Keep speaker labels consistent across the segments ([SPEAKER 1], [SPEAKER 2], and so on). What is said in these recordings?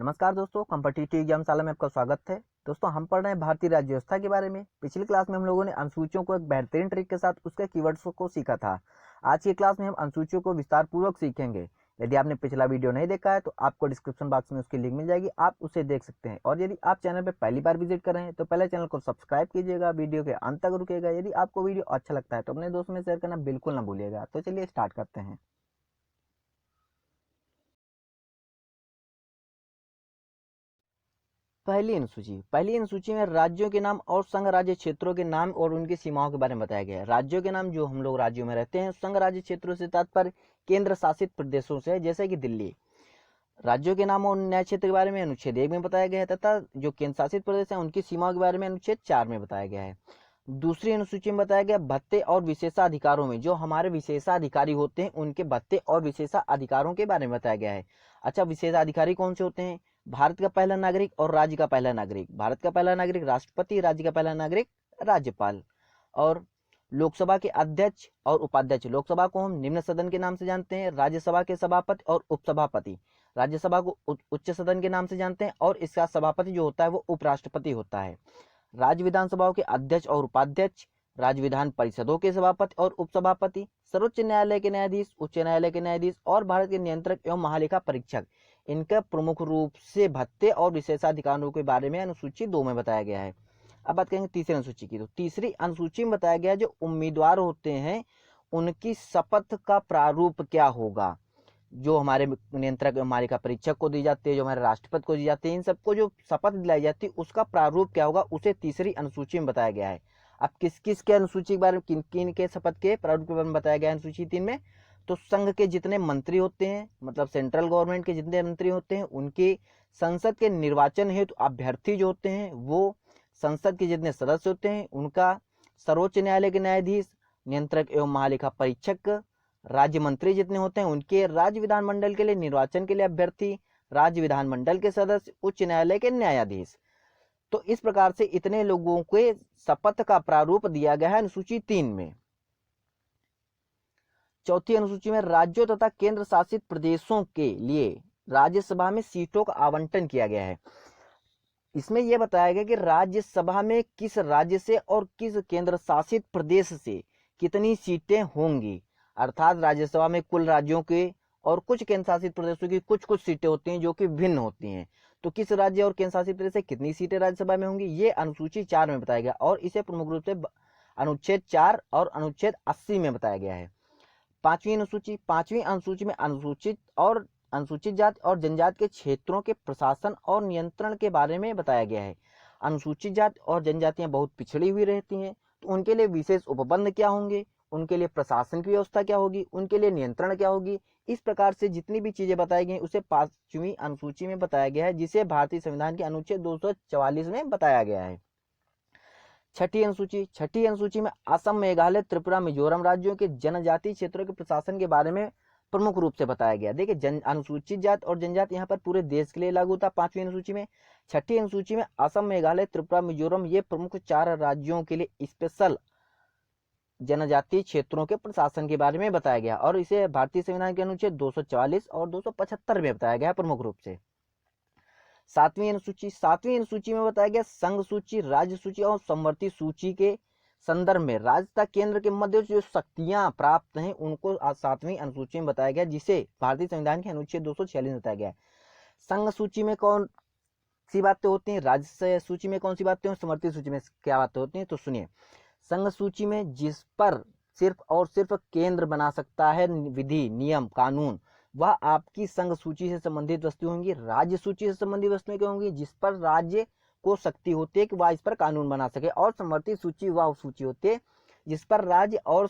[SPEAKER 1] नमस्कार दोस्तों, competitive exam शाला में आपका स्वागत है। दोस्तों, हम पढ़ रहे हैं भारतीय राज्य व्यवस्था के बारे में। पिछली क्लास में हम लोगों ने अनुसूचियों को एक बेहतरीन ट्रिक के साथ उसके कीवर्ड्स को सीखा था। आज की क्लास में हम अनुसूचियों को विस्तार पूर्वक सीखेंगे। यदि आपने पिछला वीडियो नहीं देखा है तो आपको डिस्क्रिप्शन बॉक्स में उसकी लिंक मिल जाएगी, आप उसे देख सकते हैं। और यदि आप चैनल पर पहली बार विजिट कर रहे हैं तो पहले चैनल को सब्सक्राइब कीजिएगा, वीडियो के अंत तक रुकेगा। यदि आपको वीडियो अच्छा लगता है तो अपने दोस्तों में शेयर करना बिल्कुल ना भूलिएगा। तो चलिए स्टार्ट करते हैं। पहली अनुसूची में राज्यों के नाम और संघ राज्य क्षेत्रों के नाम और उनकी सीमाओं के बारे में बताया गया है। राज्यों के नाम, जो हम लोग राज्यों में रहते हैं। संघ राज्य क्षेत्रों से तात्पर्य केंद्र शासित प्रदेशों से है, जैसे कि दिल्ली। राज्यों के नाम और न्याय क्षेत्र के बारे में अनुच्छेद 1 में बताया गया है, तथा जो केंद्र शासित प्रदेश है उनकी सीमाओं के बारे में अनुच्छेद 4 में बताया गया है। दूसरी अनुसूची में बताया गया भत्ते और विशेषाधिकारों में जो हमारे विशेषाधिकारी होते हैं उनके भत्ते और विशेषाधिकारों के बारे में बताया गया है। अच्छा, विशेषाधिकारी कौन से होते हैं? भारत का पहला नागरिक और राज्य का पहला नागरिक। भारत का पहला नागरिक राष्ट्रपति, राज्य का पहला नागरिक राज्यपाल। और लोकसभा के अध्यक्ष और उपाध्यक्ष। लोकसभा को हम निम्न सदन के नाम से जानते हैं, राज्यसभा के सभापति और उपसभापति। राज्यसभा को उच्च सदन के नाम से जानते हैं और इसका सभापति जो होता है वो उपराष्ट्रपति होता है। राज्य विधानसभाओं के अध्यक्ष और उपाध्यक्ष, राज्य विधान परिषदों के सभापति और उपसभापति, सर्वोच्च न्यायालय के न्यायाधीश, उच्च न्यायालय के न्यायाधीश और भारत के नियंत्रक एवं महालेखा परीक्षक, इनका प्रमुख रूप से भत्ते और विशेषाधिकारों के बारे में अनुसूची 2 में बताया गया है। अब बात करेंगे तीसरी अनुसूची की। तो तीसरी अनुसूची में बताया गया जो उम्मीदवार होते हैं उनकी शपथ का प्रारूप क्या होगा, जो हमारे नियंत्रक महालेखा परीक्षक को दी जाती है, जो हमारे राष्ट्रपति को दी जाती है, इन सबको जो शपथ दिलाई जाती है उसका प्रारूप क्या होगा, उसे तीसरी अनुसूची में बताया गया है। अब किस किस के अनुसूची के बारे में, किन किन के शपथ के प्रारूप के बारे में बताया गया है अनुसूची 3 में? तो संघ के जितने मंत्री होते हैं, मतलब सेंट्रल गवर्नमेंट के जितने मंत्री होते हैं, उनके संसद के निर्वाचन हेतु अभ्यर्थी जो होते हैं, वो संसद के जितने सदस्य होते हैं उनका, सर्वोच्च न्यायालय के न्यायाधीश, नियंत्रक एवं महालेखा परीक्षक, राज्य मंत्री जितने होते हैं उनके, राज्य विधानमंडल के लिए निर्वाचन के लिए अभ्यर्थी, राज्य विधानमंडल के सदस्य, उच्च न्यायालय के न्यायाधीश। तो इस प्रकार से इतने लोगों के शपथ का प्रारूप दिया गया है अनुसूची 3 में। चौथी अनुसूची में राज्यों तथा केंद्र शासित प्रदेशों के लिए राज्यसभा में सीटों का आवंटन किया गया है। इसमें यह बताया गया कि राज्यसभा में किस राज्य से और किस केंद्र शासित प्रदेश से कितनी सीटें होंगी। अर्थात राज्यसभा में कुल राज्यों के और कुछ केंद्र शासित प्रदेशों की कुछ कुछ सीटें होती हैं जो कि भिन्न होती हैं। तो किस राज्य और केंद्र शासित प्रदेश से कितनी सीटें राज्यसभा में होंगी, ये अनुसूची 4 में बताया गया और इसे प्रमुख रूप से अनुच्छेद 4 और अनुच्छेद 80 में बताया गया है। पांचवी अनुसूची में अनुसूचित जाति और जनजाति के क्षेत्रों के प्रशासन और नियंत्रण के बारे में बताया गया है। अनुसूचित जाति और जनजातियां बहुत पिछड़ी हुई रहती हैं, तो उनके लिए विशेष उपबंध क्या होंगे, उनके लिए प्रशासन की व्यवस्था क्या होगी, उनके लिए नियंत्रण क्या होगी। इस प्रकार से जितनी भी चीजें बताई गई उसे 5वीं अनुसूची में बताया गया है, जिसे भारतीय संविधान के अनुच्छेद 244 में बताया गया है। छठी अनुसूची में असम, मेघालय, त्रिपुरा, मिजोरम राज्यों के जनजातीय क्षेत्रों के प्रशासन के बारे में प्रमुख रूप से बताया गया। देखिए, अनुसूचित जाति और जनजाति यहाँ पर पूरे देश के लिए लागू था 5वीं अनुसूची में। छठी अनुसूची में असम, मेघालय, त्रिपुरा, मिजोरम, ये प्रमुख 4 राज्यों के लिए स्पेशल जनजातीय क्षेत्रों के प्रशासन के बारे में बताया गया और इसे भारतीय संविधान के अनुच्छेद 244 और 275 में बताया गया प्रमुख रूप से। 7वीं अनुसूची में बताया गया संघ सूची, राज्य सूची और समवर्ती सूची के संदर्भ में राज्य तथा केंद्र के मध्य जो शक्तियां प्राप्त हैं उनको 7वीं अनुसूची में बताया गया, जिसे भारतीय संविधान के अनुच्छेद 246 में बताया गया। संघ सूची में कौन सी बातें होती हैं, राज्य सूची में कौन सी बातें होती हैं, समवर्ती सूची में क्या बातें होती हैं? तो सुनिए, संघ सूची में जिस पर सिर्फ और सिर्फ केंद्र बना सकता है विधि, नियम, कानून, वह आपकी संघ सूची से संबंधित वस्तु होंगी। राज्य सूची से संबंधित वस्तुएं क्या होंगी? जिस पर राज्य को शक्ति होती है कि वह इस पर कानून बना सके। और समवर्ती सूची वह सूची होती है जिस पर राज्य और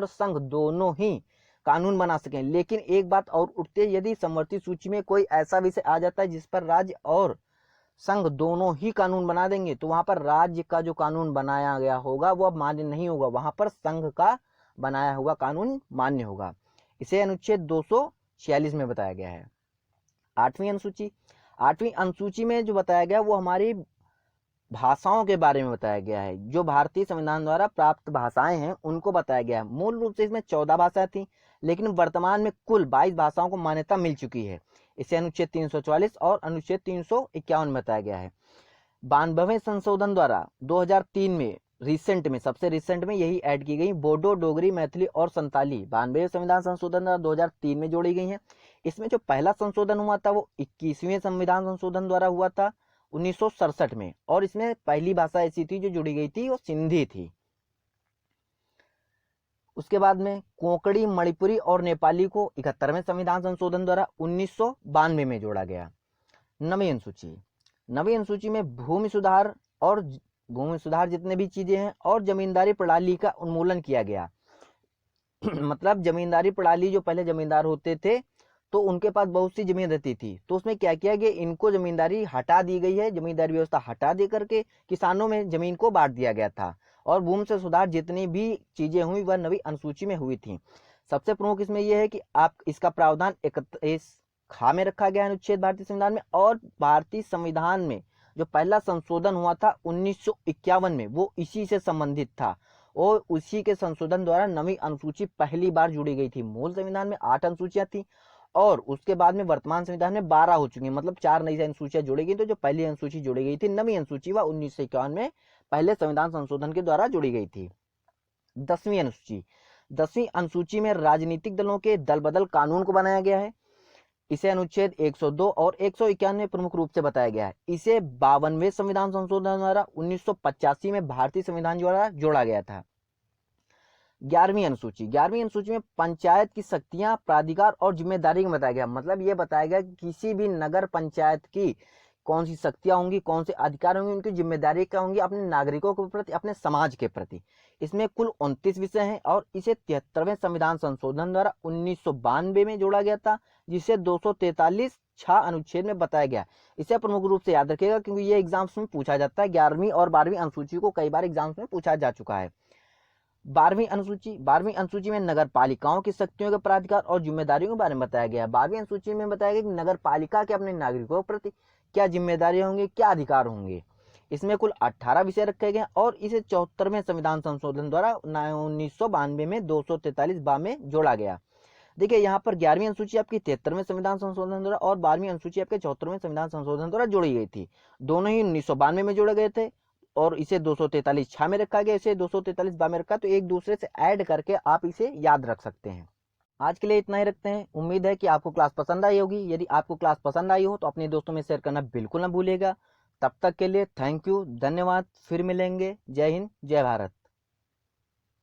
[SPEAKER 1] संघ दोनों ही कानून बना सकें। लेकिन एक बात और उठती है, यदि समवर्ती सूची में कोई ऐसा विषय आ जाता है जिस पर राज्य और संघ दोनों ही कानून बना देंगे, तो वहां पर राज्य का जो कानून बनाया गया होगा वह मान्य नहीं होगा, वहां पर संघ का बनाया हुआ कानून मान्य होगा। इसे अनुच्छेद 246 में बताया गया है। 8वीं अनुसूची में जो बताया गया वो हमारी भाषाओं के बारे में बताया गया है। जो भारतीय संविधान द्वारा प्राप्त भाषाएं हैं उनको बताया गया है। मूल रूप से इसमें 14 भाषाएं थी, लेकिन वर्तमान में कुल 22 भाषाओं को मान्यता मिल चुकी है। इसे अनुच्छेद 344 और अनुच्छेद 351 में बताया गया है। 92वें संशोधन द्वारा 2003 में रिसेंट में सबसे रिसेंट में यही ऐड की गई बोडो, डोगरी, मैथिली और संताली 92वें संविधान संशोधन द्वारा 2003 में जोड़ी गई हैं। इसमें जो पहला संशोधन हुआ था वो 21वें संविधान संशोधन द्वारा हुआ था 1967 में, और इसमें पहली भाषा ऐसी थी जो जुड़ी गई थी वो सिंधी थी। उसके बाद में कोंकणी, मणिपुरी और नेपाली को 71वें संविधान संशोधन द्वारा 1992 में जोड़ा गया। नवीं अनुसूची, नवीं अनुसूची में भूमि सुधार जितने भी चीजें हैं और जमींदारी प्रणाली का उन्मूलन किया गया। मतलब जमींदारी प्रणाली, जो पहले जमींदार होते थे तो उनके पास बहुत सी जमीन रहती थी, तो उसमें क्या किया गया, इनको जमींदारी हटा दी गई है, जमींदारी व्यवस्था हटा दे करके किसानों में जमीन को बांट दिया गया था, और भूमि से सुधार जितनी भी चीजें हुई वह नवी अनुसूची में हुई थी। सबसे प्रमुख इसमें यह है कि आप इसका प्रावधान 31 खा में रखा गया है अनुच्छेद भारतीय संविधान में, और भारतीय संविधान में जो पहला संशोधन हुआ था 1951 में वो इसी से संबंधित था, और उसी के संशोधन द्वारा नवी अनुसूची पहली बार जुड़ी गई थी। मूल संविधान में 8 अनुसूचियां थी और उसके बाद में वर्तमान संविधान में 12 हो चुकी, मतलब 4 नई अनुसूचियां जोड़ी गई। तो जो पहली अनुसूची जोड़ी गई थी नवी अनुसूची वह 1951 में पहले संविधान संशोधन के द्वारा जोड़ी गई थी। 10वीं अनुसूची, 10वीं अनुसूची में राजनीतिक दलों के दल बदल कानून को बनाया गया है। इसे अनुच्छेद 102 और 151 में प्रमुख रूप से बताया गया है। इसे 52वें संविधान संशोधन द्वारा 1985 में भारतीय संविधान द्वारा जोड़ा गया था। 11वीं अनुसूची, 11वीं अनुसूची में पंचायत की शक्तियां, प्राधिकार और जिम्मेदारी को बताया गया। मतलब ये बताया गया कि किसी भी नगर पंचायत की कौन सी शक्तियां होंगी, कौन से अधिकार होंगे, उनकी जिम्मेदारी क्या होंगी अपने नागरिकों के प्रति, अपने समाज के प्रति। इसमें कुल 29 विषय हैं और इसे 73वें संविधान संशोधन द्वारा 1992 में जोड़ा गया था, जिसे 243 6 अनुच्छेद में बताया गया। इसे प्रमुख रूप से याद रखिएगा क्योंकि ये एग्जाम्स में पूछा जाता है। 11वीं और 12वीं अनुसूची को कई बार एग्जाम्स में पूछा जा चुका है। 12वीं अनुसूची, 12वीं अनुसूची में नगर पालिकाओं की शक्तियों के प्राधिकार और जिम्मेदारियों के बारे में बताया गया। 12वीं अनुसूची में बताया गया कि नगर पालिका के अपने नागरिकों के प्रति क्या जिम्मेदारी होंगी, क्या अधिकार होंगे। इसमें कुल 18 विषय रखे गए और इसे 74वें संविधान संशोधन द्वारा 1992 में 243 बा में जोड़ा गया। देखिए यहाँ पर 11वीं अनुसूची आपकी 73वें संविधान संशोधन द्वारा और 12वीं अनुसूची आपके 74वें संविधान संशोधन द्वारा जोड़ी गई थी। दोनों ही 1992 में जोड़े गए थे और इसे 243 छा में रखा गया, इसे 243 बा में रखा, तो एक दूसरे से ऐड करके आप इसे याद रख सकते हैं। आज के लिए इतना ही रखते हैं। उम्मीद है कि आपको क्लास पसंद आई होगी। यदि आपको क्लास पसंद आई हो तो अपने दोस्तों में शेयर करना बिल्कुल ना भूलिएगा। तब तक के लिए थैंक यू, धन्यवाद। फिर मिलेंगे। जय हिंद, जय भारत।